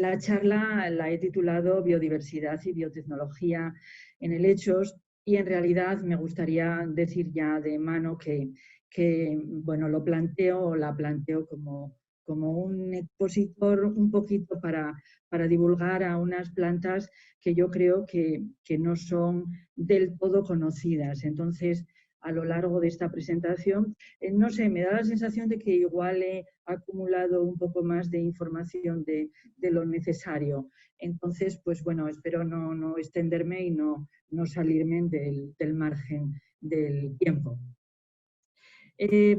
La charla la he titulado Biodiversidad y biotecnología en helechos y en realidad me gustaría decir ya de mano que bueno, la planteo como un expositor un poquito para divulgar a unas plantas que yo creo que no son del todo conocidas. Entonces, a lo largo de esta presentación, no sé, me da la sensación de que igual he acumulado un poco más de información de lo necesario. Entonces, pues bueno, espero no extenderme y no salirme del margen del tiempo.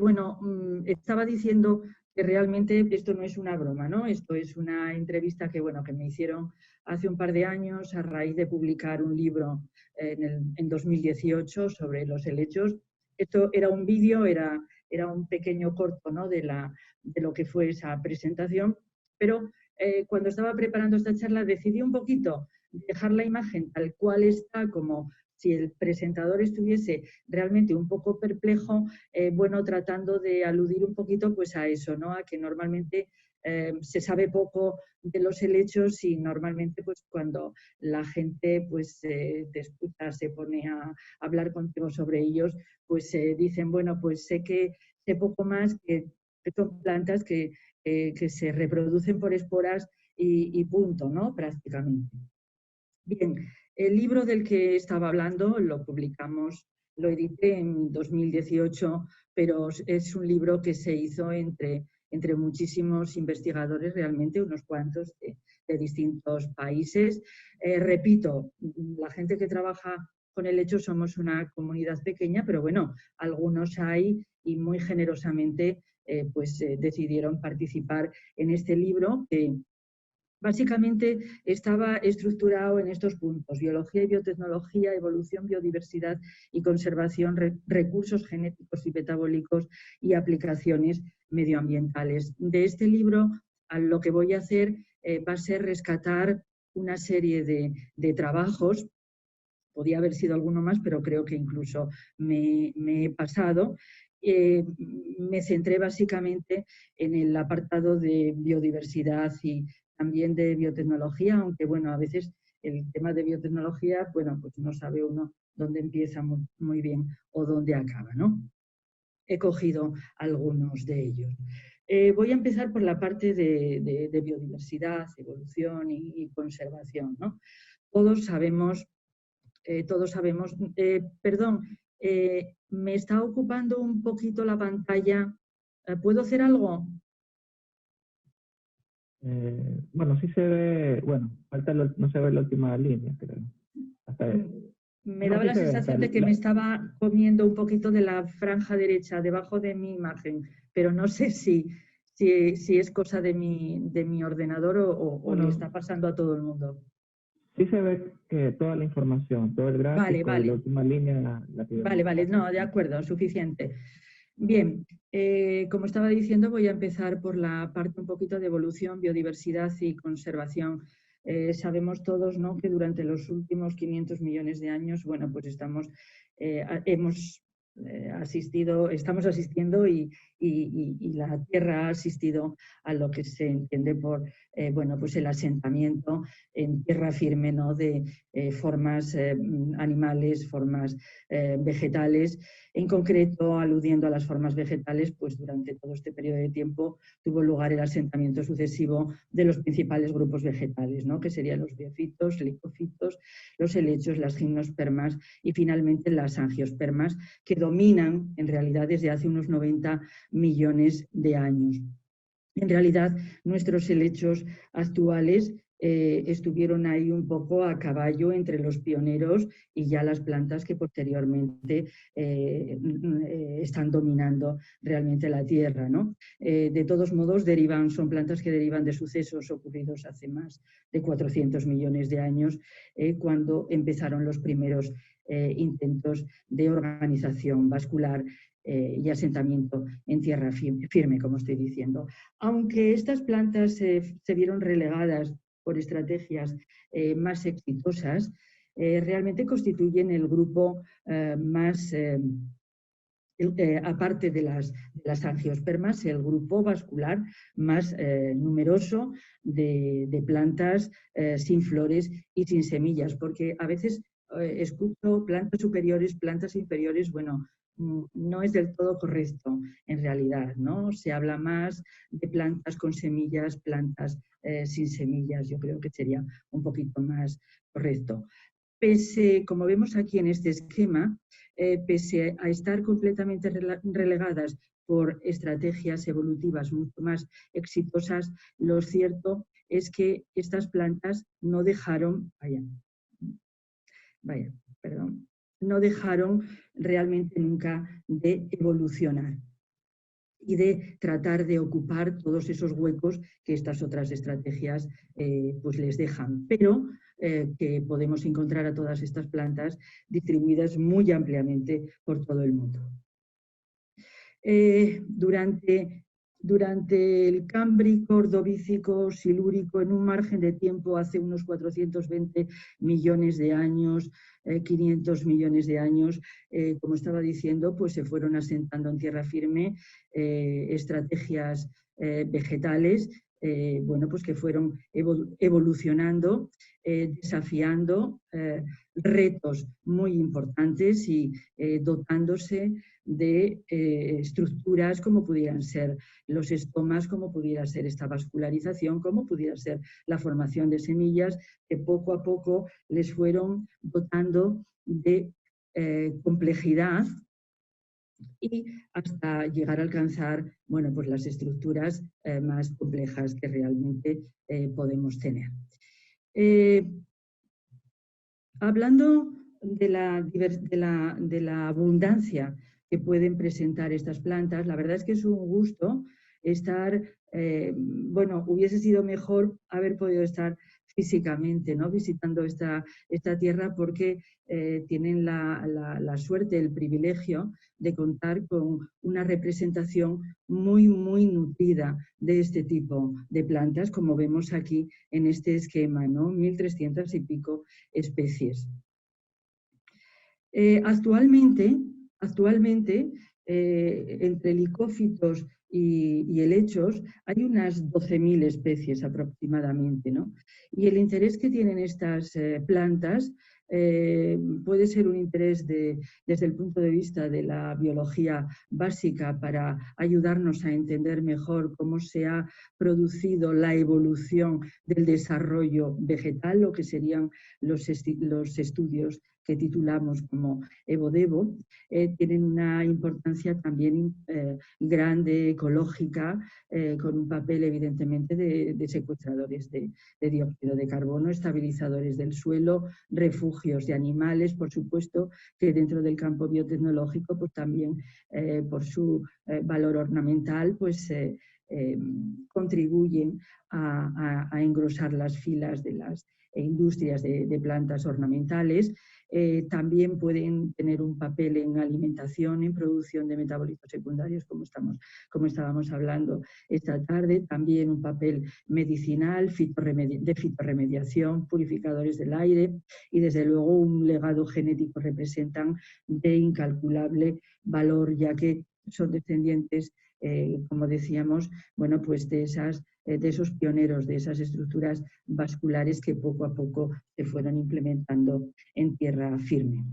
Bueno, estaba diciendo que realmente esto no es una broma, ¿no? Esto es una entrevista que, bueno, que me hicieron hace un par de años a raíz de publicar un libro en 2018 sobre los helechos. Esto era un vídeo, era un pequeño corto, ¿no? de lo que fue esa presentación, pero cuando estaba preparando esta charla decidí un poquito dejar la imagen tal cual está, como si el presentador estuviese realmente un poco perplejo, bueno, tratando de aludir un poquito pues a eso, ¿no? A que normalmente se sabe poco de los helechos y normalmente pues cuando la gente pues te escucha, se pone a hablar contigo sobre ellos, pues dicen, bueno, pues sé poco más, que son plantas que se reproducen por esporas y punto, ¿no? Prácticamente. Bien, el libro del que estaba hablando lo publicamos, lo edité en 2018, pero es un libro que se hizo entre muchísimos investigadores, realmente unos cuantos de distintos países. Repito, la gente que trabaja con el hecho somos una comunidad pequeña, pero bueno, algunos hay y muy generosamente decidieron participar en este libro que básicamente estaba estructurado en estos puntos: biología y biotecnología, evolución, biodiversidad y conservación, recursos genéticos y metabólicos y aplicaciones medioambientales. De este libro, lo que voy a hacer va a ser rescatar una serie de trabajos. Podía haber sido alguno más, pero creo que incluso me he pasado. Me centré básicamente en el apartado de biodiversidad y también de biotecnología, aunque bueno, a veces el tema de biotecnología, bueno, pues no sabe uno dónde empieza muy bien o dónde acaba, ¿no? He cogido algunos de ellos. Voy a empezar por la parte de biodiversidad, evolución y conservación, ¿no? Todos sabemos, perdón, me está ocupando un poquito la pantalla. ¿Puedo hacer algo? Bueno, sí se ve, bueno, no se ve la última línea, creo. Me No, daba sí la se ve, sensación de que me estaba comiendo un poquito de la franja derecha, debajo de mi imagen, pero no sé si es cosa de mi ordenador o bueno, le está pasando a todo el mundo. Sí se ve que toda la información, todo el gráfico y la última línea la tiene. Vale, no, de acuerdo, suficiente. Bien, como estaba diciendo, voy a empezar por la parte un poquito de evolución, biodiversidad y conservación. Sabemos todos, ¿no?, que durante los últimos 500 millones de años, bueno, pues estamos asistiendo y la Tierra ha asistido a lo que se entiende por bueno, pues el asentamiento en tierra firme, ¿no?, de formas animales, formas vegetales. En concreto, aludiendo a las formas vegetales, pues durante todo este periodo de tiempo tuvo lugar el asentamiento sucesivo de los principales grupos vegetales, ¿no?, que serían los biofitos, licofitos, los helechos, las gimnospermas y finalmente las angiospermas, que dominan en realidad desde hace unos 90 millones de años. En realidad, nuestros helechos actuales estuvieron ahí un poco a caballo entre los pioneros y ya las plantas que posteriormente están dominando realmente la tierra, ¿no? De todos modos, son plantas que derivan de sucesos ocurridos hace más de 400 millones de años, cuando empezaron los primeros intentos de organización vascular y asentamiento en tierra firme, como estoy diciendo. Aunque estas plantas se vieron relegadas por estrategias más exitosas, realmente constituyen el grupo más aparte de las angiospermas, el grupo vascular más numeroso de plantas sin flores y sin semillas, porque a veces escucho plantas superiores, plantas inferiores, bueno, no es del todo correcto en realidad, ¿no? Se habla más de plantas con semillas, plantas sin semillas, yo creo que sería un poquito más correcto. Pese, como vemos aquí en este esquema, pese a estar completamente relegadas por estrategias evolutivas mucho más exitosas, lo cierto es que estas plantas no dejaron, no dejaron realmente nunca de evolucionar y de tratar de ocupar todos esos huecos que estas otras estrategias pues les dejan, pero que podemos encontrar a todas estas plantas distribuidas muy ampliamente por todo el mundo. Durante el Cámbrico, Ordovícico, Silúrico, en un margen de tiempo hace unos 420 millones de años, 500 millones de años, como estaba diciendo, pues se fueron asentando en tierra firme estrategias vegetales, bueno, pues que fueron evolucionando, desafiando retos muy importantes y dotándose de estructuras como pudieran ser los estomas, como pudiera ser esta vascularización, como pudiera ser la formación de semillas, que poco a poco les fueron dotando de complejidad y hasta llegar a alcanzar, bueno, pues las estructuras más complejas que realmente podemos tener. Hablando de la abundancia que pueden presentar estas plantas, la verdad es que es un gusto estar, bueno, hubiese sido mejor haber podido estar físicamente, ¿no?, visitando esta tierra, porque tienen la suerte, el privilegio de contar con una representación muy, muy nutrida de este tipo de plantas, como vemos aquí en este esquema, ¿no? 1.300 y pico especies. Actualmente, entre licófitos y helechos hay unas 12.000 especies aproximadamente, ¿no? Y el interés que tienen estas plantas puede ser un interés desde el punto de vista de la biología básica, para ayudarnos a entender mejor cómo se ha producido la evolución del desarrollo vegetal, lo que serían los estudios que titulamos como Evodevo, tienen una importancia también grande, ecológica, con un papel evidentemente de secuestradores de dióxido de carbono, estabilizadores del suelo, refugios de animales, por supuesto, que dentro del campo biotecnológico, pues también por su valor ornamental, pues contribuyen a engrosar las filas de las industrias de plantas ornamentales. También pueden tener un papel en alimentación, en producción de metabolitos secundarios, como estábamos hablando esta tarde. También un papel medicinal, de fitorremediación, purificadores del aire, y desde luego un legado genético representan de incalculable valor, ya que son descendientes, como decíamos, bueno, pues de esos pioneros, de esas estructuras vasculares que poco a poco se fueron implementando en tierra firme.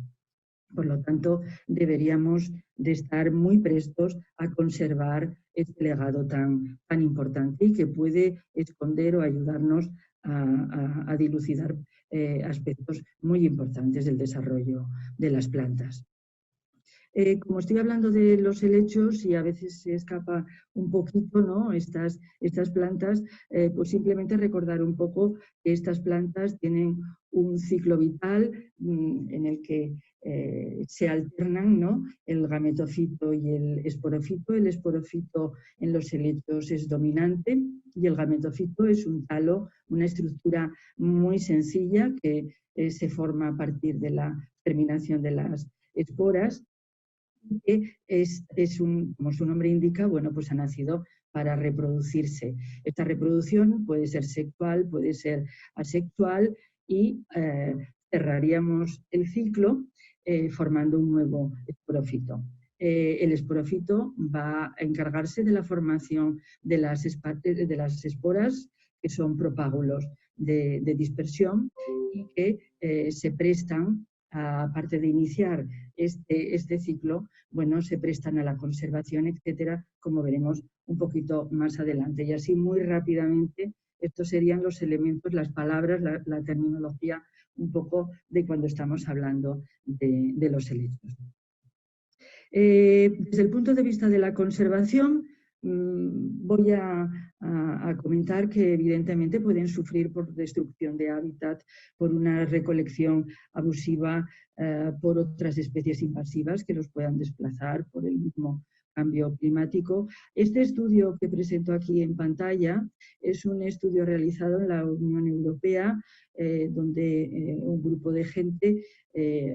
Por lo tanto, deberíamos de estar muy prestos a conservar este legado tan importante, y que puede esconder o ayudarnos a dilucidar aspectos muy importantes del desarrollo de las plantas. Como estoy hablando de los helechos y a veces se escapa un poquito, ¿no?, estas plantas, pues simplemente recordar un poco que estas plantas tienen un ciclo vital en el que se alternan, ¿no?, el gametofito y el esporofito. El esporofito en los helechos es dominante y el gametofito es un talo, una estructura muy sencilla que se forma a partir de la terminación de las esporas, que como su nombre indica, bueno, pues ha nacido para reproducirse. Esta reproducción puede ser sexual, puede ser asexual, y cerraríamos el ciclo formando un nuevo esporofito. el esporófito va a encargarse de la formación de las esporas, que son propágulos de dispersión y que se prestan, aparte de iniciar este ciclo, bueno, se prestan a la conservación, etcétera, como veremos un poquito más adelante. Y así, muy rápidamente, estos serían los elementos, las palabras, la terminología un poco de cuando estamos hablando de los helechos. Desde el punto de vista de la conservación, voy a comentar que evidentemente pueden sufrir por destrucción de hábitat, por una recolección abusiva, por otras especies invasivas que los puedan desplazar, por el mismo cambio climático. Este estudio que presento aquí en pantalla es un estudio realizado en la Unión Europea, donde un grupo de gente,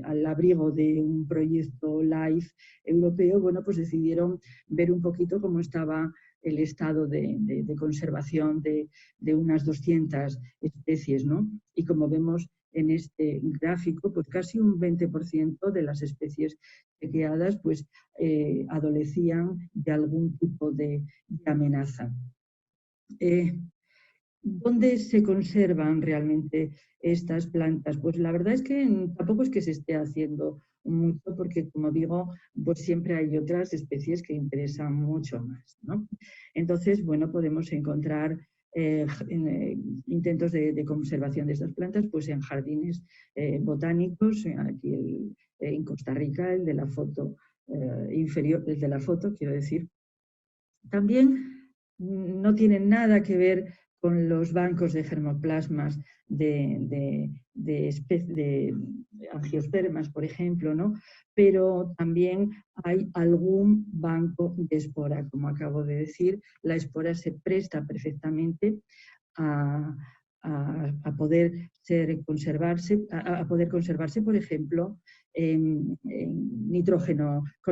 al abrigo de un proyecto LIFE europeo, bueno, pues decidieron ver un poquito cómo estaba el estado de conservación de unas 200 especies, ¿no? Y como vemos en este gráfico, pues casi un 20% de las especies chequeadas pues adolecían de algún tipo de amenaza. ¿Dónde se conservan realmente estas plantas? Pues la verdad es que tampoco es que se esté haciendo mucho, porque, como digo, pues siempre hay otras especies que interesan mucho más, ¿no? Entonces, bueno, podemos encontrar intentos de conservación de estas plantas pues en jardines botánicos, aquí en Costa Rica, el de la foto inferior, el de la foto, quiero decir. También no tienen nada que ver con los bancos de germoplasmas de angiospermas, por ejemplo, ¿no? Pero también hay algún banco de espora. Como acabo de decir, la espora se presta perfectamente a poder conservarse, por ejemplo, con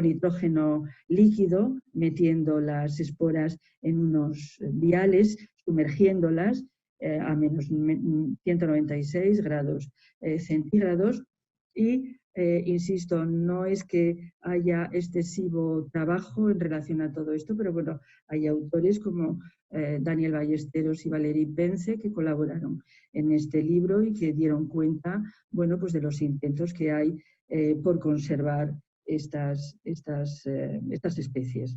nitrógeno líquido, metiendo las esporas en unos viales, sumergiéndolas a menos 196 grados centígrados y, insisto, no es que haya excesivo trabajo en relación a todo esto, pero bueno, hay autores como Daniel Ballesteros y Valerie Pence que colaboraron en este libro y que dieron cuenta, bueno, pues de los intentos que hay por conservar estas especies.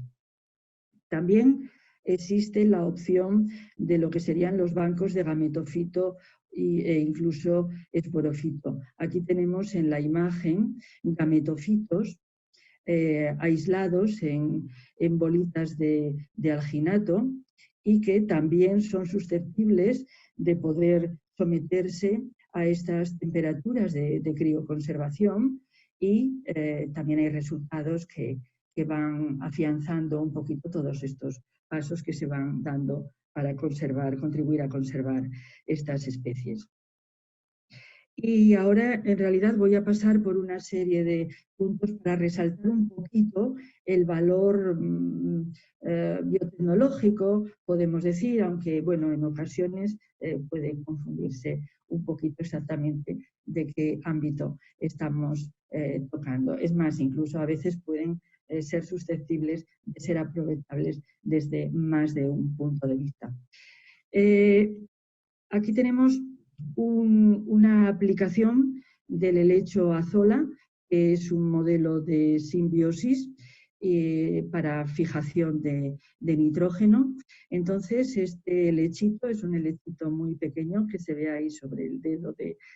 También existe la opción de lo que serían los bancos de gametofito e incluso esporofito. Aquí tenemos en la imagen gametofitos aislados en bolitas de alginato y que también son susceptibles de poder someterse a estas temperaturas de crioconservación y también hay resultados que van afianzando un poquito todos estos pasos que se van dando para contribuir a conservar estas especies. Y ahora, en realidad, voy a pasar por una serie de puntos para resaltar un poquito el valor biotecnológico, podemos decir, aunque, bueno, en ocasiones puede confundirse un poquito exactamente de qué ámbito estamos tocando. Es más, incluso a veces pueden ser susceptibles de ser aprovechables desde más de un punto de vista. Aquí tenemos una aplicación del helecho azola, que es un modelo de simbiosis para fijación de nitrógeno. Entonces, este helechito es un helechito muy pequeño que se ve ahí sobre el dedo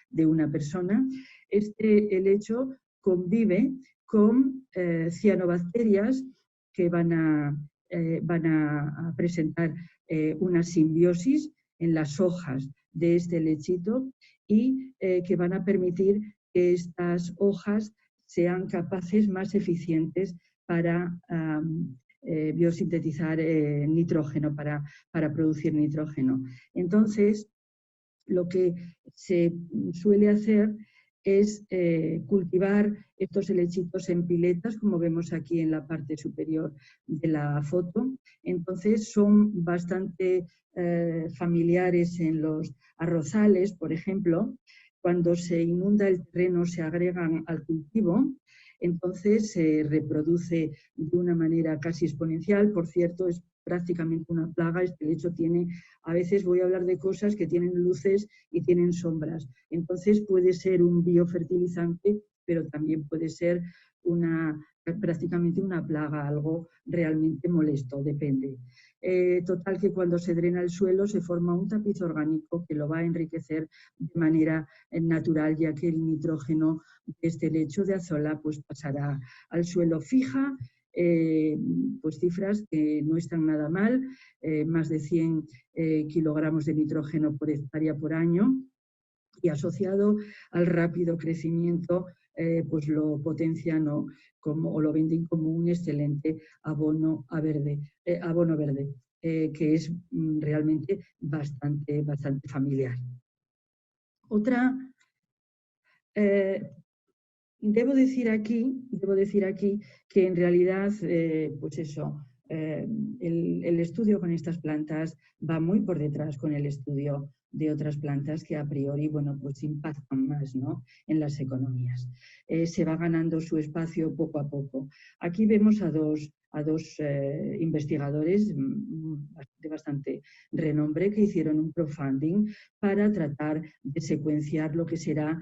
de una persona. Este helecho convive con cianobacterias que van a presentar una simbiosis en las hojas de este lechito y que van a permitir que estas hojas sean capaces más eficientes para biosintetizar nitrógeno, para producir nitrógeno. Entonces, lo que se suele hacer es cultivar estos helechitos en piletas, como vemos aquí en la parte superior de la foto. Entonces son bastante familiares en los arrozales, por ejemplo. Cuando se inunda el terreno se agregan al cultivo entonces se reproduce de una manera casi exponencial. Por cierto, es prácticamente una plaga. Este helecho tiene, a veces voy a hablar de cosas que tienen luces y tienen sombras. Entonces puede ser un biofertilizante, pero también puede ser prácticamente una plaga, algo realmente molesto, depende. Total que cuando se drena el suelo se forma un tapiz orgánico que lo va a enriquecer de manera natural, ya que el nitrógeno de este helecho de azola pues pasará al suelo. Fija pues cifras que no están nada mal, más de 100 kilogramos de nitrógeno por hectárea por año, y asociado al rápido crecimiento pues lo potencian o lo venden como un excelente abono verde, que es realmente bastante familiar. Otra, debo decir aquí que en realidad, pues eso, el estudio con estas plantas va muy por detrás con el estudio de otras plantas que a priori, bueno, pues impactan más, ¿no?, en las economías. Se va ganando su espacio poco a poco. Aquí vemos a dos investigadores de bastante renombre que hicieron un crowdfunding para tratar de secuenciar lo que será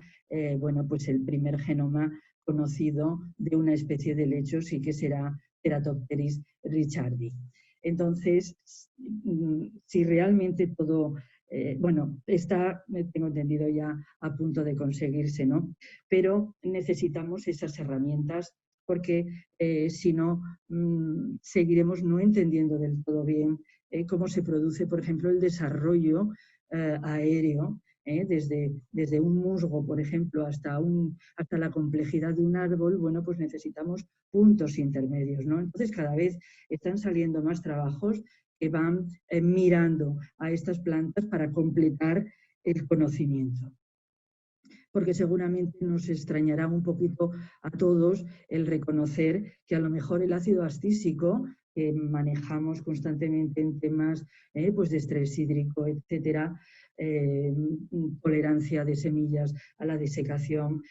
bueno, pues el primer genoma conocido de una especie de helechos y que será Ceratopteris richardii. Entonces, si realmente todo, bueno, está, tengo entendido, ya a punto de conseguirse, ¿no? Pero necesitamos esas herramientas porque si no, seguiremos no entendiendo del todo bien cómo se produce, por ejemplo, el desarrollo aéreo, desde un musgo, por ejemplo, hasta la complejidad de un árbol. Bueno, pues necesitamos puntos intermedios, ¿no? Entonces, cada vez están saliendo más trabajos que van mirando a estas plantas para completar el conocimiento. Porque seguramente nos extrañará un poquito a todos el reconocer que a lo mejor el ácido astísico que manejamos constantemente en temas pues de estrés hídrico, etcétera, tolerancia de semillas a la desecación,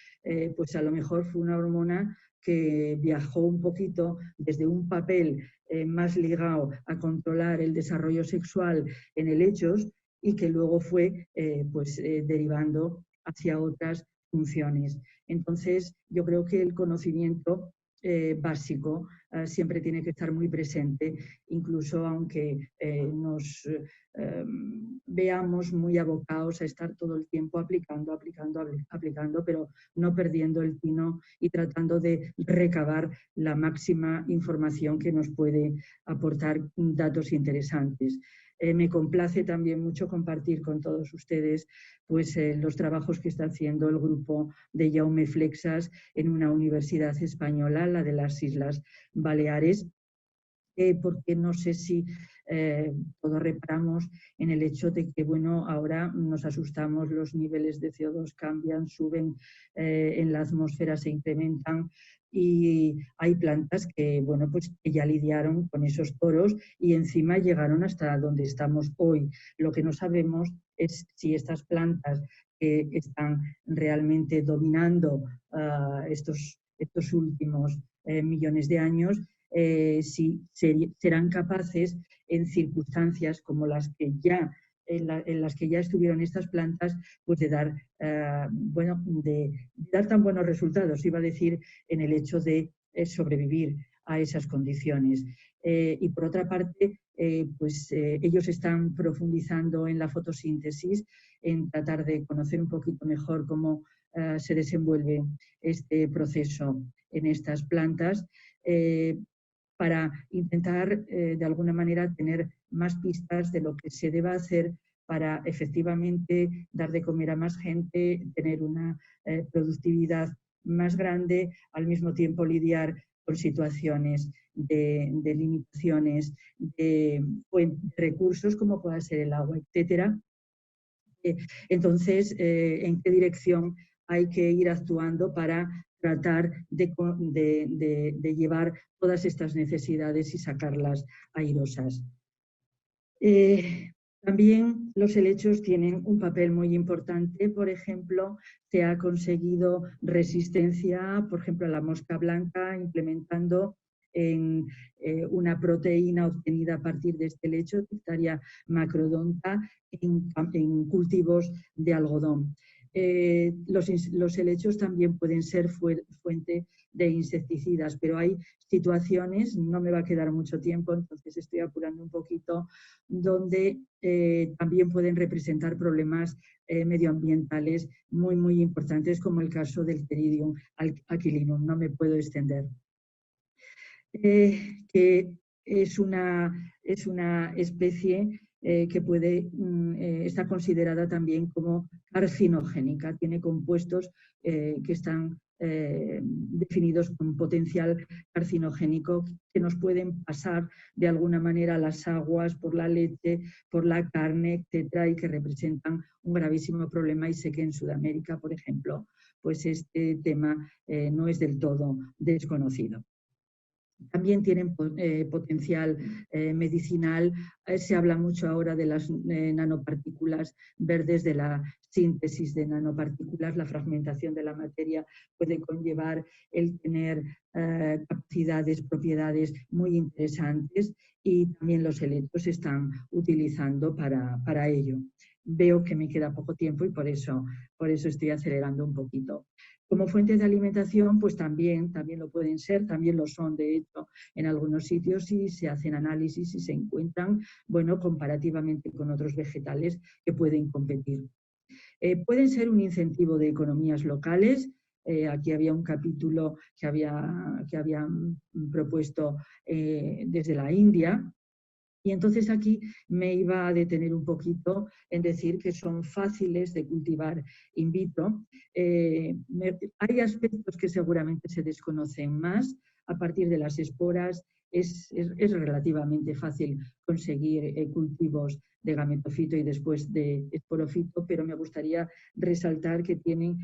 pues a lo mejor fue una hormona que viajó un poquito desde un papel más ligado a controlar el desarrollo sexual en helechos y que luego fue pues derivando hacia otras funciones. Entonces, yo creo que el conocimiento básico siempre tiene que estar muy presente, incluso aunque nos veamos muy abocados a estar todo el tiempo aplicando, pero no perdiendo el tino y tratando de recabar la máxima información que nos puede aportar datos interesantes. Me complace también mucho compartir con todos ustedes pues, los trabajos que está haciendo el grupo de Jaume Flexas en una universidad española, la de las Islas Baleares, porque no sé si todos reparamos en el hecho de que, bueno, ahora nos asustamos, los niveles de CO2 cambian, suben en la atmósfera, se incrementan, y hay plantas que, bueno, pues que ya lidiaron con esos toros y encima llegaron hasta donde estamos hoy. Lo que no sabemos es si estas plantas que están realmente dominando estos últimos millones de años, si serán capaces en circunstancias como las que ya en las que ya estuvieron estas plantas, pues de dar, bueno, de dar tan buenos resultados, iba a decir, en el hecho de sobrevivir a esas condiciones. Y por otra parte, pues ellos están profundizando en la fotosíntesis, en tratar de conocer un poquito mejor cómo se desenvuelve este proceso en estas plantas, para intentar de alguna manera tener más pistas de lo que se deba hacer para efectivamente dar de comer a más gente, tener una productividad más grande, al mismo tiempo lidiar con situaciones de limitaciones de recursos como pueda ser el agua, etcétera. Entonces, ¿en qué dirección hay que ir actuando para tratar de llevar todas estas necesidades y sacarlas airosas? También los helechos tienen un papel muy importante. Por ejemplo, se ha conseguido resistencia, por ejemplo, a la mosca blanca, implementando en una proteína obtenida a partir de este helecho, Difteria macrodonta, en cultivos de algodón. Los helechos también pueden ser fuente de insecticidas, pero hay situaciones, no me va a quedar mucho tiempo, entonces estoy apurando un poquito, donde también pueden representar problemas medioambientales muy importantes, como el caso del Cteridium aquilinum. No me puedo extender. Que es una especie que está considerada también como carcinogénica. Tiene compuestos que están definidos con potencial carcinogénico, que nos pueden pasar de alguna manera a las aguas, por la leche, por la carne, etcétera, y que representan un gravísimo problema. Y sé que en Sudamérica, por ejemplo, pues este tema no es del todo desconocido. También tienen potencial medicinal. Se habla mucho ahora de las nanopartículas verdes, de la síntesis de nanopartículas. La fragmentación de la materia puede conllevar el tener capacidades, propiedades muy interesantes, y también los helechos se están utilizando para ello. Veo que me queda poco tiempo y por eso estoy acelerando un poquito. Como fuentes de alimentación, pues también lo pueden ser, también lo son, de hecho, en algunos sitios, y se hacen análisis y se encuentran, bueno, comparativamente con otros vegetales que pueden competir. Pueden ser un incentivo de economías locales. Aquí había un capítulo que habían propuesto desde la India. Y entonces aquí me iba a detener un poquito en decir que son fáciles de cultivar in vitro. Hay aspectos que seguramente se desconocen más. A partir de las esporas es relativamente fácil conseguir cultivos de gametofito y después de esporofito, pero me gustaría resaltar que tienen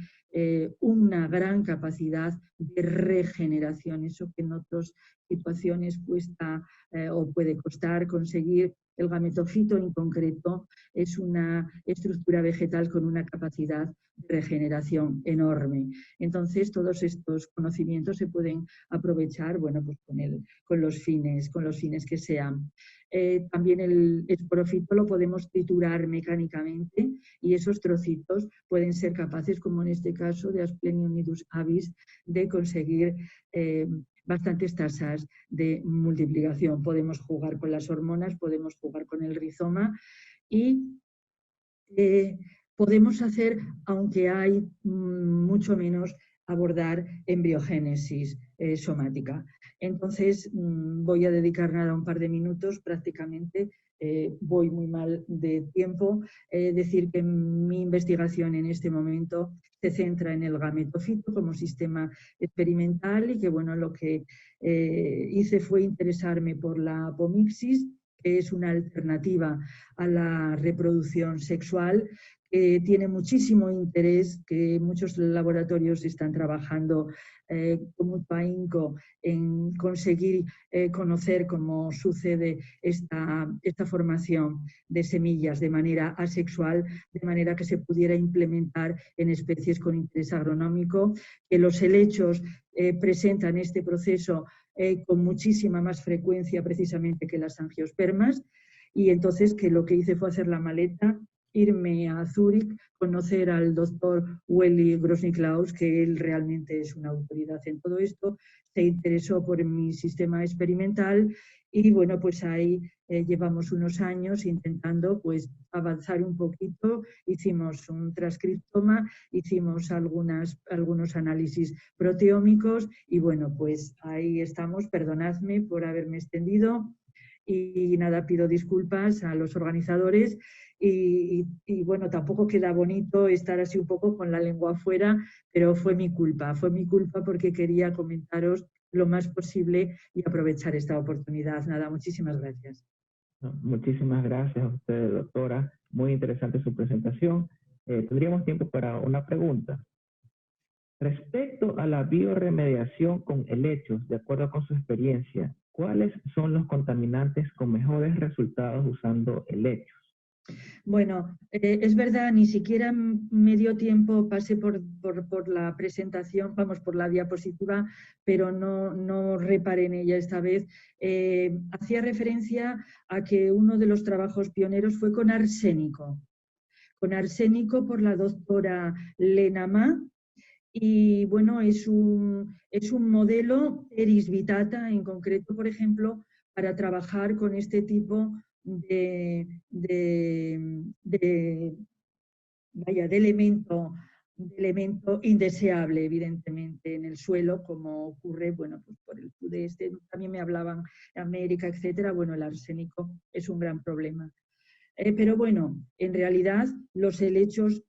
una gran capacidad de regeneración, eso que en otras situaciones cuesta o puede costar conseguir. El gametofito en concreto es una estructura vegetal con una capacidad de regeneración enorme. Entonces, todos estos conocimientos se pueden aprovechar, bueno, pues con los fines que sean. También el esporofito lo podemos triturar mecánicamente, y esos trocitos pueden ser capaces, como en este caso de Asplenium nidus avis, de conseguir bastantes tasas de multiplicación. Podemos jugar con las hormonas, podemos jugar con el rizoma, y podemos hacer, aunque hay mucho menos, abordar embriogénesis somática. Entonces, voy a dedicar nada un par de minutos, prácticamente voy muy mal de tiempo. Decir que mi investigación en este momento se centra en el gametofito como sistema experimental, y que, bueno, lo que hice fue interesarme por la apomixis, que es una alternativa a la reproducción sexual, que tiene muchísimo interés, que muchos laboratorios están trabajando con mucho ahínco en conseguir conocer cómo sucede esta formación de semillas de manera asexual, de manera que se pudiera implementar en especies con interés agronómico, que los helechos presentan este proceso con muchísima más frecuencia precisamente que las angiospermas. Y entonces, que lo que hice fue hacer la maleta, irme a Zúrich, conocer al doctor Welly Gross-Niklaus, que él realmente es una autoridad en todo esto, se interesó por mi sistema experimental, y bueno, pues ahí llevamos unos años intentando pues avanzar un poquito. Hicimos un transcriptoma, hicimos algunos análisis proteómicos, y bueno, pues ahí estamos. Perdonadme por haberme extendido. Y nada, pido disculpas a los organizadores, y bueno, tampoco queda bonito estar así un poco con la lengua afuera, pero fue mi culpa porque quería comentaros lo más posible y aprovechar esta oportunidad. Nada, muchísimas gracias. Muchísimas gracias a usted, doctora. Muy interesante su presentación. Tendríamos tiempo para una pregunta. Respecto a la bioremediación con helechos, de acuerdo con su experiencia, ¿cuáles son los contaminantes con mejores resultados usando helechos? Bueno, es verdad, ni siquiera me dio tiempo, pasé por la presentación, vamos, por la diapositiva, pero no reparé en ella esta vez. Hacía referencia a que uno de los trabajos pioneros fue con arsénico por la doctora Lena Ma, y bueno, es un modelo Eris Vitata en concreto, por ejemplo, para trabajar con este tipo de elemento indeseable, evidentemente, en el suelo, como ocurre, bueno, pues por el sudeste, también me hablaban de América, etcétera. Bueno, el arsénico es un gran problema. Pero bueno, en realidad los helechos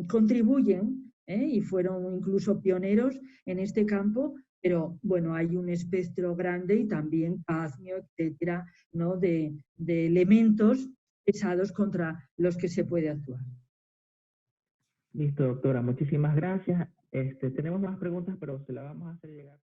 contribuyen y fueron incluso pioneros en este campo, pero bueno, hay un espectro grande y también cadmio, etcétera, ¿no? de elementos pesados contra los que se puede actuar. Listo, doctora. Muchísimas gracias. Tenemos más preguntas, pero se las vamos a hacer llegar.